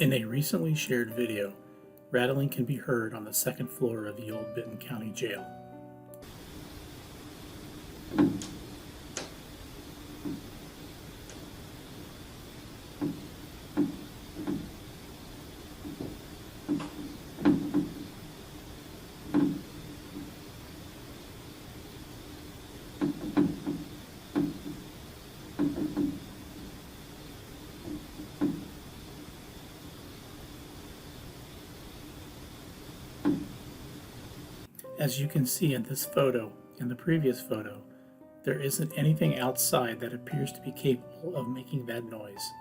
In a recently shared video, rattling can be heard on the second floor of the old Benton County Jail. As you can see in this photo and the previous photo, there isn't anything outside that appears to be capable of making that noise.